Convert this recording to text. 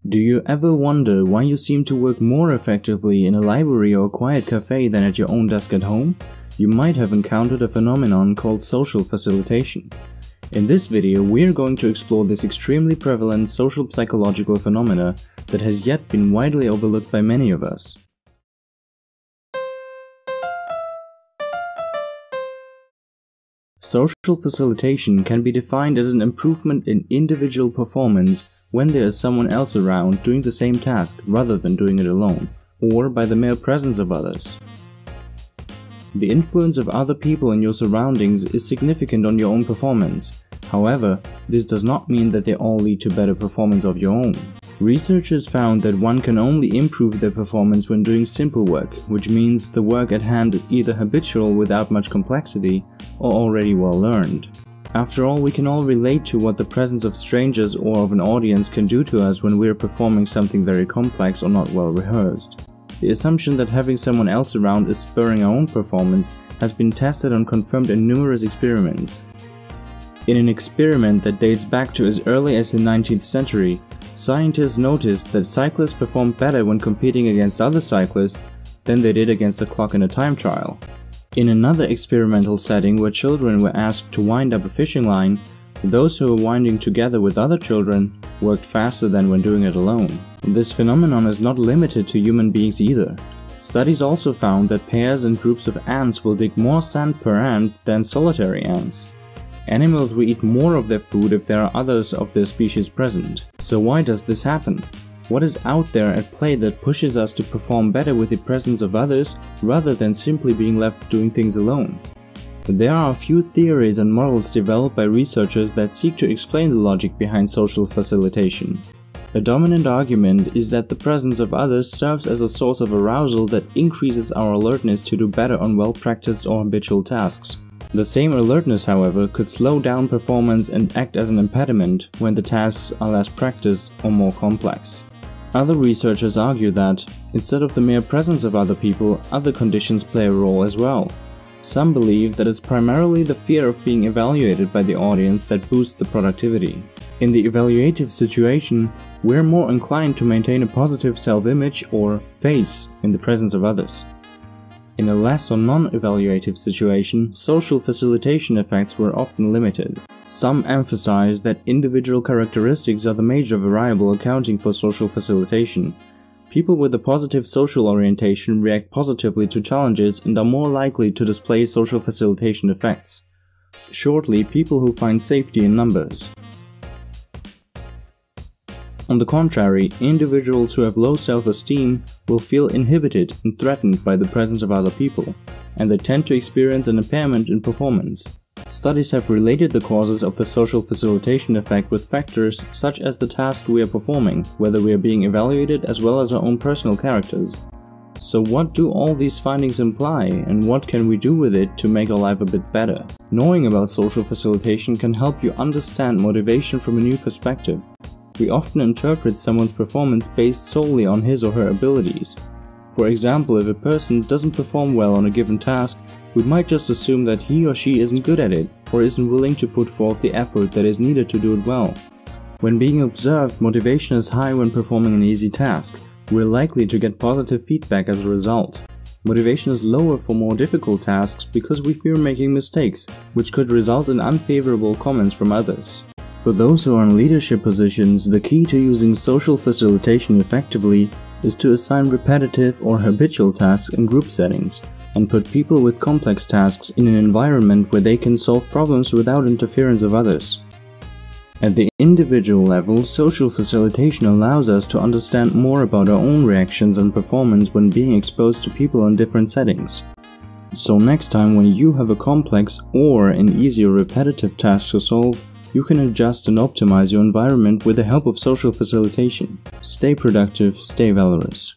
Do you ever wonder why you seem to work more effectively in a library or a quiet cafe than at your own desk at home? You might have encountered a phenomenon called social facilitation. In this video, we're going to explore this extremely prevalent social psychological phenomena that has yet been widely overlooked by many of us. Social facilitation can be defined as an improvement in individual performance when there is someone else around doing the same task rather than doing it alone, or by the mere presence of others. The influence of other people in your surroundings is significant on your own performance. However, this does not mean that they all lead to better performance of your own. Researchers found that one can only improve their performance when doing simple work, which means the work at hand is either habitual without much complexity or already well learned. After all, we can all relate to what the presence of strangers or of an audience can do to us when we are performing something very complex or not well rehearsed. The assumption that having someone else around is spurring our own performance has been tested and confirmed in numerous experiments. In an experiment that dates back to as early as the 19th century, scientists noticed that cyclists performed better when competing against other cyclists than they did against a clock in a time trial. In another experimental setting where children were asked to wind up a fishing line, those who were winding together with other children worked faster than when doing it alone. This phenomenon is not limited to human beings either. Studies also found that pairs and groups of ants will dig more sand per ant than solitary ants. Animals will eat more of their food if there are others of their species present. So why does this happen? What is out there at play that pushes us to perform better with the presence of others rather than simply being left doing things alone? There are a few theories and models developed by researchers that seek to explain the logic behind social facilitation. A dominant argument is that the presence of others serves as a source of arousal that increases our alertness to do better on well-practiced or habitual tasks. The same alertness, however, could slow down performance and act as an impediment when the tasks are less practiced or more complex. Other researchers argue that, instead of the mere presence of other people, other conditions play a role as well. Some believe that it's primarily the fear of being evaluated by the audience that boosts the productivity. In the evaluative situation, we're more inclined to maintain a positive self-image or face in the presence of others. In a less or non-evaluative situation, social facilitation effects were often limited. Some emphasize that individual characteristics are the major variable accounting for social facilitation. People with a positive social orientation react positively to challenges and are more likely to display social facilitation effects. Shortly, people who find safety in numbers. On the contrary, individuals who have low self-esteem will feel inhibited and threatened by the presence of other people, and they tend to experience an impairment in performance. Studies have related the causes of the social facilitation effect with factors such as the task we are performing, whether we are being evaluated, as well as our own personal characters. So what do all these findings imply, and what can we do with it to make our life a bit better? Knowing about social facilitation can help you understand motivation from a new perspective. We often interpret someone's performance based solely on his or her abilities. For example, if a person doesn't perform well on a given task, we might just assume that he or she isn't good at it, or isn't willing to put forth the effort that is needed to do it well. When being observed, motivation is high when performing an easy task. We're likely to get positive feedback as a result. Motivation is lower for more difficult tasks because we fear making mistakes, which could result in unfavorable comments from others. For those who are in leadership positions, the key to using social facilitation effectively is to assign repetitive or habitual tasks in group settings, and put people with complex tasks in an environment where they can solve problems without interference of others. At the individual level, social facilitation allows us to understand more about our own reactions and performance when being exposed to people in different settings. So next time when you have a complex or an easy or repetitive task to solve, you can adjust and optimize your environment with the help of social facilitation. Stay productive, stay valorous.